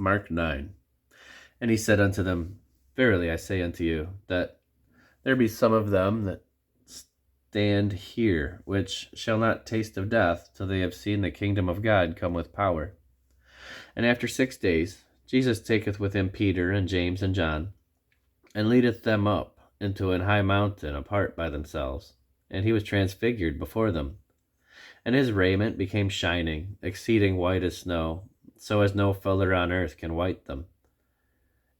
Mark 9. And he said unto them, Verily I say unto you, that there be some of them that stand here, which shall not taste of death till they have seen the kingdom of God come with power. And after 6 days Jesus taketh with him Peter and James and John, and leadeth them up into an high mountain apart by themselves. And he was transfigured before them. And his raiment became shining, exceeding white as snow, so as no fuller on earth can white them.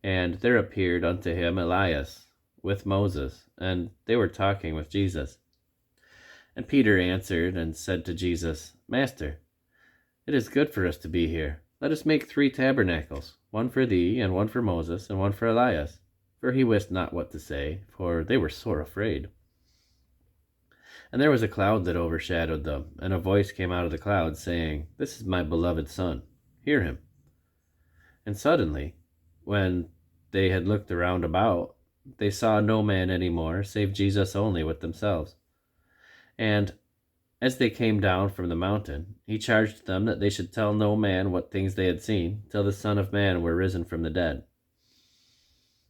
And there appeared unto him Elias with Moses, and they were talking with Jesus. And Peter answered and said to Jesus, Master, it is good for us to be here. Let us make 3 tabernacles, one for thee, and one for Moses, and one for Elias. For he wist not what to say, for they were sore afraid. And there was a cloud that overshadowed them, and a voice came out of the cloud, saying, This is my beloved Son, hear him. And suddenly, when they had looked around about, they saw no man any more, save Jesus only with themselves. And as they came down from the mountain, he charged them that they should tell no man what things they had seen, till the Son of Man were risen from the dead.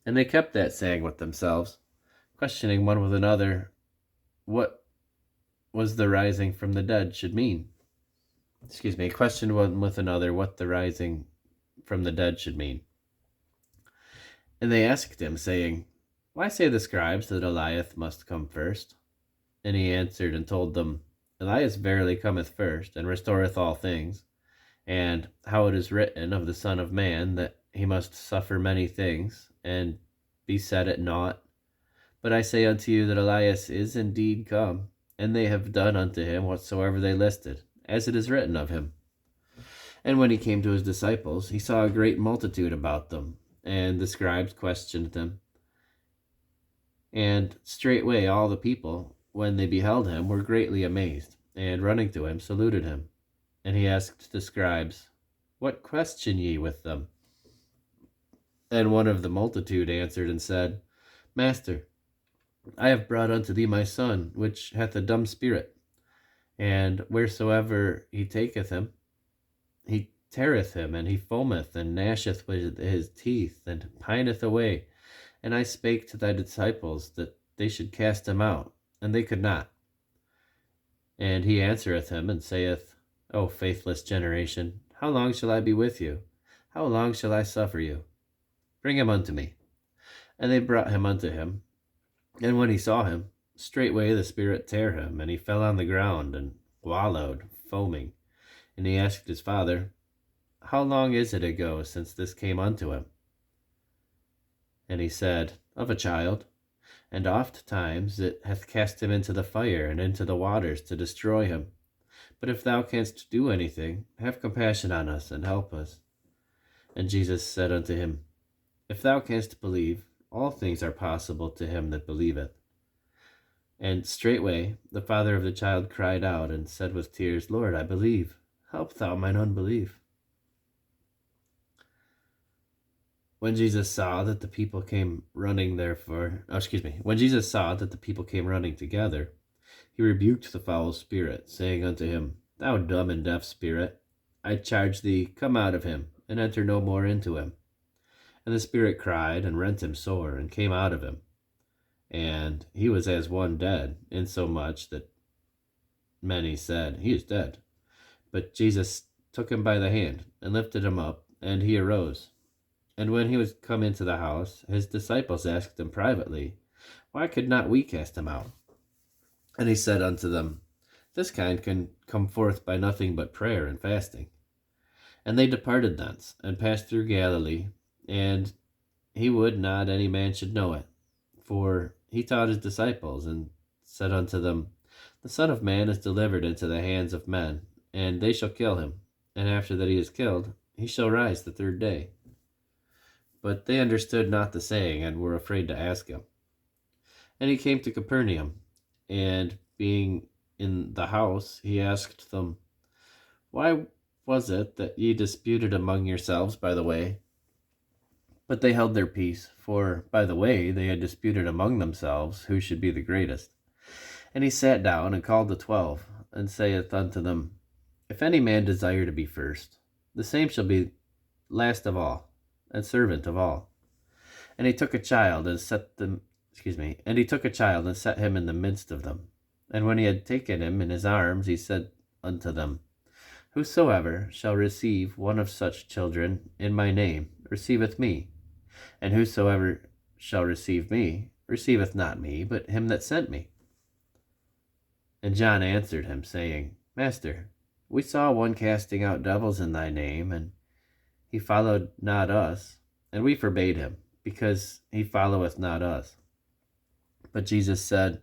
And they kept that saying with themselves, questioning one with another what was the rising from the dead should mean. Questioned one with another what the rising from the dead should mean. And they asked him, saying, Why say the scribes that Elias must come first? And he answered and told them, Elias verily cometh first, and restoreth all things, and how it is written of the Son of Man, that he must suffer many things, and be set at naught. But I say unto you that Elias is indeed come, and they have done unto him whatsoever they listed, as it is written of him. And when he came to his disciples, he saw a great multitude about them, and the scribes questioned them. And straightway all the people, when they beheld him, were greatly amazed, and running to him, saluted him. And he asked the scribes, What question ye with them? And one of the multitude answered and said, Master, I have brought unto thee my son, which hath a dumb spirit. And wheresoever he taketh him, he teareth him, and he foameth, and gnasheth with his teeth, and pineth away. And I spake to thy disciples that they should cast him out, and they could not. And he answereth him, and saith, O faithless generation, how long shall I be with you? How long shall I suffer you? Bring him unto me. And they brought him unto him. And when he saw him, straightway the spirit tare him, and he fell on the ground, and wallowed, foaming. And he asked his father, How long is it ago since this came unto him? And he said, Of a child. And oft times it hath cast him into the fire and into the waters to destroy him. But if thou canst do anything, have compassion on us, and help us. And Jesus said unto him, If thou canst believe, all things are possible to him that believeth. And straightway the father of the child cried out, and said with tears, Lord, I believe, help thou mine unbelief. When Jesus saw that the people came running when Jesus saw that the people came running together, he rebuked the foul spirit, saying unto him, Thou dumb and deaf spirit, I charge thee, come out of him, and enter no more into him. And the spirit cried, and rent him sore, and came out of him. And he was as one dead, insomuch that many said, He is dead. But Jesus took him by the hand, and lifted him up, and he arose. And when he was come into the house, his disciples asked him privately, Why could not we cast him out? And he said unto them, This kind can come forth by nothing but prayer and fasting. And they departed thence, and passed through Galilee, and he would not any man should know it. For he taught his disciples, and said unto them, The Son of Man is delivered into the hands of men, and they shall kill him, and after that he is killed, he shall rise the 3rd day. But they understood not the saying, and were afraid to ask him. And he came to Capernaum, and being in the house, he asked them, Why was it that ye disputed among yourselves by the way? But they held their peace, for by the way they had disputed among themselves who should be the greatest. And he sat down, and called the 12, and saith unto them, If any man desire to be first, the same shall be last of all, and servant of all. And he took a child and set them, and he took a child and set him in the midst of them. And when he had taken him in his arms, he said unto them, Whosoever shall receive one of such children in my name receiveth me, and whosoever shall receive me receiveth not me, but him that sent me. And John answered him, saying, Master, we saw one casting out devils in thy name, and he followed not us, and we forbade him, because he followeth not us. But Jesus said,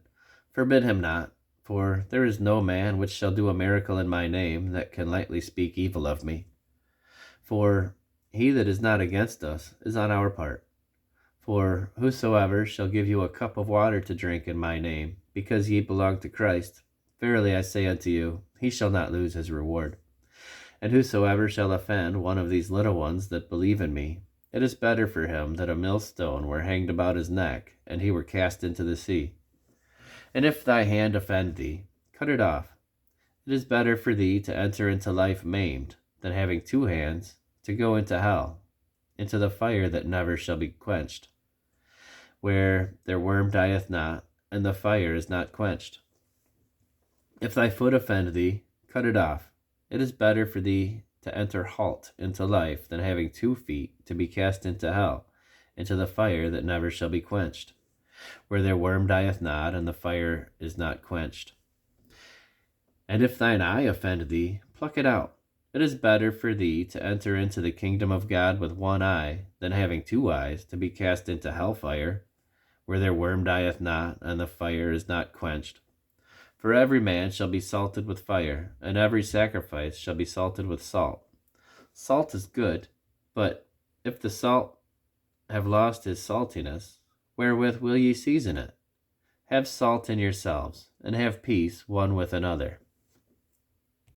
Forbid him not, for there is no man which shall do a miracle in my name that can lightly speak evil of me. For he that is not against us is on our part. For whosoever shall give you a cup of water to drink in my name, because ye belong to Christ, verily I say unto you, he shall not lose his reward. And whosoever shall offend one of these little ones that believe in me, it is better for him that a millstone were hanged about his neck, and he were cast into the sea. And if thy hand offend thee, cut it off. It is better for thee to enter into life maimed, than having 2 hands, to go into hell, into the fire that never shall be quenched, where their worm dieth not, and the fire is not quenched. If thy foot offend thee, cut it off. It is better for thee to enter halt into life, than having 2 feet to be cast into hell, into the fire that never shall be quenched, where their worm dieth not, and the fire is not quenched. And if thine eye offend thee, pluck it out. It is better for thee to enter into the kingdom of God with 1 eye, than having 2 eyes to be cast into hellfire, where their worm dieth not, and the fire is not quenched. For every man shall be salted with fire, and every sacrifice shall be salted with salt. Salt is good, but if the salt have lost his saltiness, wherewith will ye season it? Have salt in yourselves, and have peace one with another.